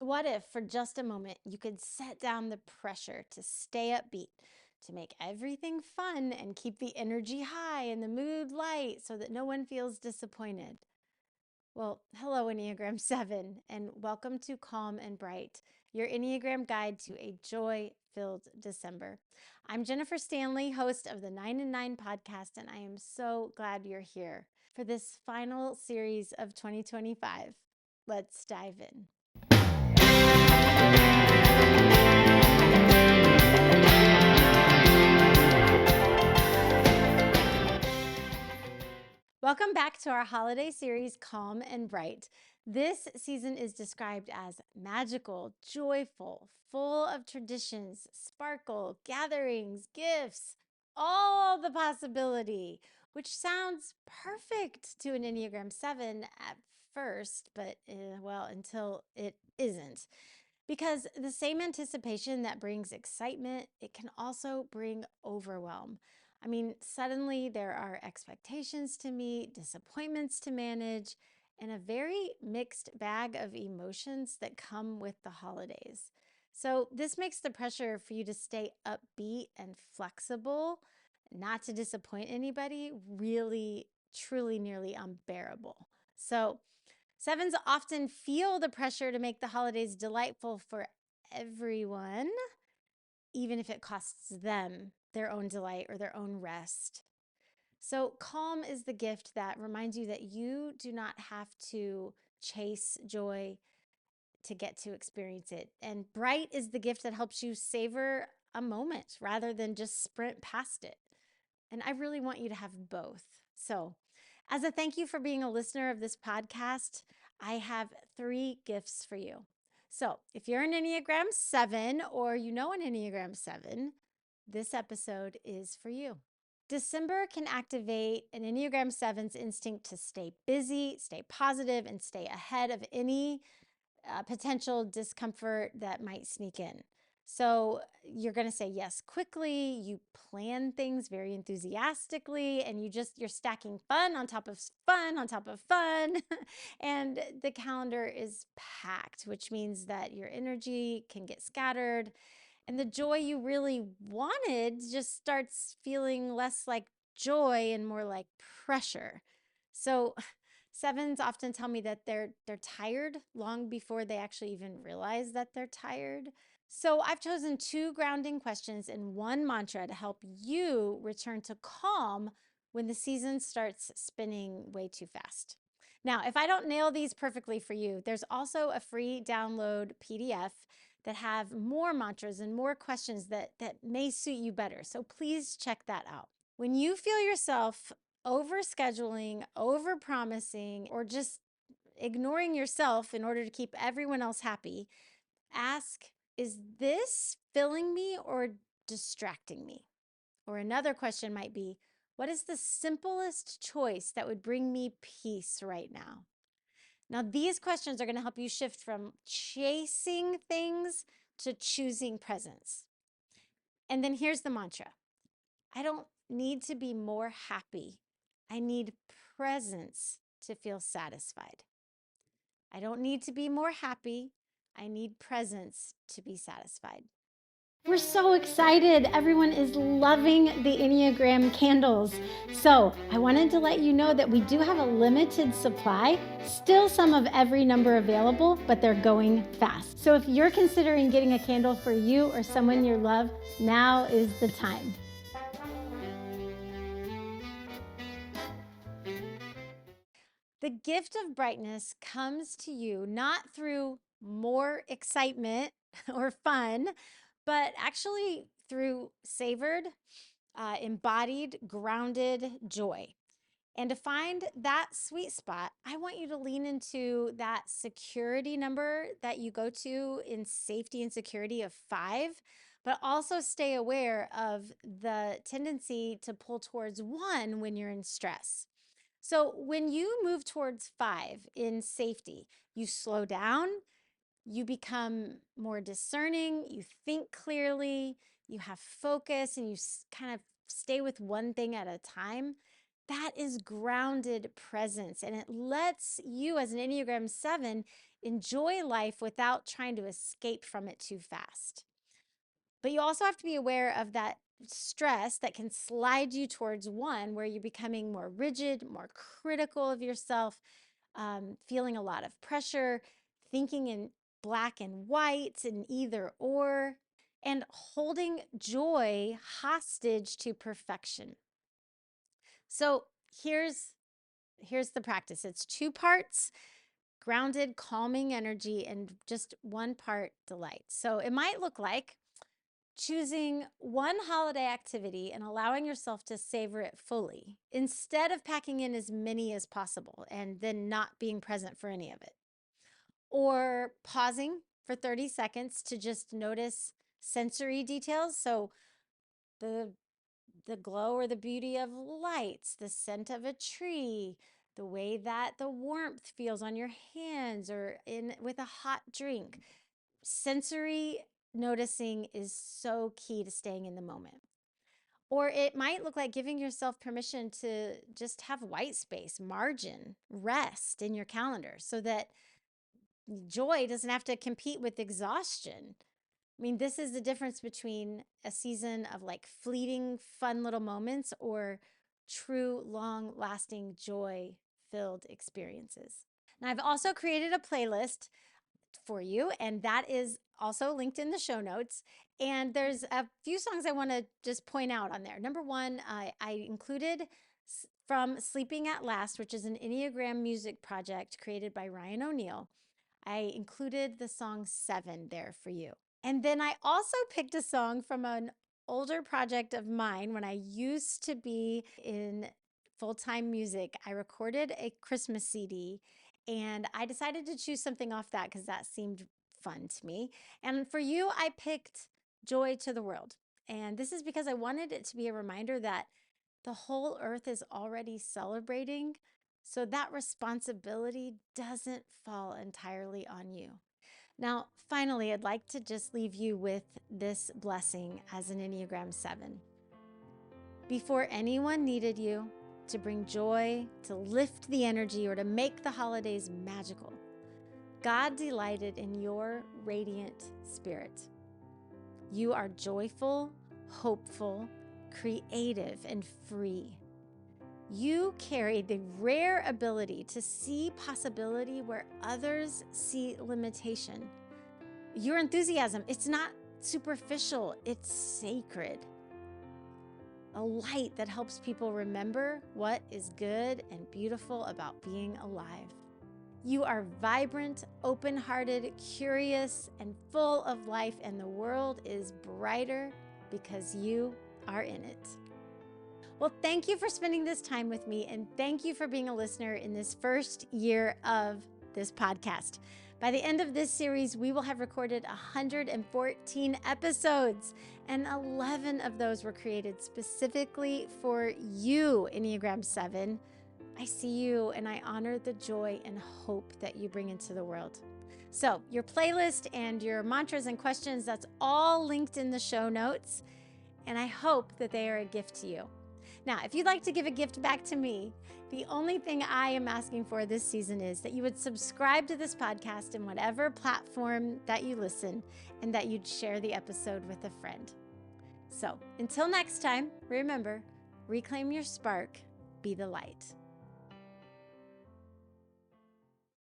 What if, for just a moment, you could set down the pressure to stay upbeat, to make everything fun and keep the energy high and the mood light so that no one feels disappointed? Well, hello, Enneagram 7, and welcome to Calm and Bright, your Enneagram guide to a joy filled December. I'm Jennifer Stanley, host of the 9 and 9 podcast, and I am so glad you're here for this final series of 2025. Let's dive in. Welcome back to our holiday series, Calm and Bright. This season is described as magical, joyful, full of traditions, sparkle, gatherings, gifts, all the possibility, which sounds perfect to an Enneagram 7 at first, but until it isn't. Because the same anticipation that brings excitement, it can also bring overwhelm. I mean, suddenly there are expectations to meet, disappointments to manage, and a very mixed bag of emotions that come with the holidays. So, this makes the pressure for you to stay upbeat and flexible, not to disappoint anybody, really, truly nearly unbearable. So, sevens often feel the pressure to make the holidays delightful for everyone, even if it costs them their own delight or their own rest. So, calm is the gift that reminds you that you do not have to chase joy to get to experience it. And bright is the gift that helps you savor a moment rather than just sprint past it. And I really want you to have both. So, as a thank you for being a listener of this podcast, I have 3 gifts for you. So, if you're an Enneagram 7 or you know an Enneagram 7, this episode is for you. December can activate an Enneagram 7's instinct to stay busy, stay positive, and stay ahead of any potential discomfort that might sneak in. So you're going to say yes quickly, you plan things very enthusiastically, and you're stacking fun on top of fun on top of fun. And the calendar is packed, which means that your energy can get scattered and the joy you really wanted just starts feeling less like joy and more like pressure. So sevens often tell me that they're tired long before they actually even realize that they're tired. So I've chosen 2 grounding questions and 1 mantra to help you return to calm when the season starts spinning way too fast. Now, if I don't nail these perfectly for you, there's also a free download PDF that have more mantras and more questions that may suit you better. So please check that out. When you feel yourself overscheduling, overpromising, or just ignoring yourself in order to keep everyone else happy, ask, is this filling me or distracting me? Or another question might be, what is the simplest choice that would bring me peace right now? Now, these questions are going to help you shift from chasing things to choosing presence. And then here's the mantra: I don't need to be more happy. I need presence to feel satisfied. I don't need to be more happy. I need presence to be satisfied. We're so excited. Everyone is loving the Enneagram candles. So I wanted to let you know that we do have a limited supply, still some of every number available, but they're going fast. So if you're considering getting a candle for you or someone you love, now is the time. The gift of brightness comes to you not through more excitement or fun, but actually through savored, embodied, grounded joy. And to find that sweet spot, I want you to lean into that security number that you go to in safety and security of 5, but also stay aware of the tendency to pull towards 1 when you're in stress. So when you move towards 5 in safety, you slow down, you become more discerning, you think clearly, you have focus, and you kind of stay with one thing at a time. That is grounded presence, and it lets you, as an Enneagram 7, enjoy life without trying to escape from it too fast. But you also have to be aware of that stress that can slide you towards 1, where you're becoming more rigid, more critical of yourself, feeling a lot of pressure, thinking in black and white and either or, and holding joy hostage to perfection. So here's the practice. It's 2 parts grounded, calming energy, and just 1 part delight. So it might look like choosing one holiday activity and allowing yourself to savor it fully instead of packing in as many as possible and then not being present for any of it. Or pausing for 30 seconds to just notice sensory details. So the glow or the beauty of lights, the scent of a tree, the way that the warmth feels on your hands or in with a hot drink. Sensory noticing is so key to staying in the moment. Or it might look like giving yourself permission to just have white space, margin, rest in your calendar so that joy doesn't have to compete with exhaustion. I mean, this is the difference between a season of like fleeting, fun little moments or true, long lasting, joy filled experiences. Now, I've also created a playlist for you, and that is also linked in the show notes. And there's a few songs I want to just point out on there. Number 1, I included from Sleeping at Last, which is an Enneagram music project created by Ryan O'Neill. I included the song 7 there for you. And then I also picked a song from an older project of mine when I used to be in full-time music. I recorded a Christmas CD and I decided to choose something off that because that seemed fun to me. And for you, I picked Joy to the World. And this is because I wanted it to be a reminder that the whole earth is already celebrating, so that responsibility doesn't fall entirely on you. Now, finally, I'd like to just leave you with this blessing as an Enneagram 7. Before anyone needed you to bring joy, to lift the energy, or to make the holidays magical, God delighted in your radiant spirit. You are joyful, hopeful, creative, and free. You carry the rare ability to see possibility where others see limitation. Your enthusiasm, it's not superficial, it's sacred. A light that helps people remember what is good and beautiful about being alive. You are vibrant, open-hearted, curious, and full of life, and the world is brighter because you are in it. Well, thank you for spending this time with me, and thank you for being a listener in this first year of this podcast. By the end of this series, we will have recorded 114 episodes, and 11 of those were created specifically for you, Enneagram 7. I see you, and I honor the joy and hope that you bring into the world. So your playlist and your mantras and questions, that's all linked in the show notes, and I hope that they are a gift to you. Now, if you'd like to give a gift back to me, the only thing I am asking for this season is that you would subscribe to this podcast in whatever platform that you listen, and that you'd share the episode with a friend. So until next time, remember, reclaim your spark, be the light.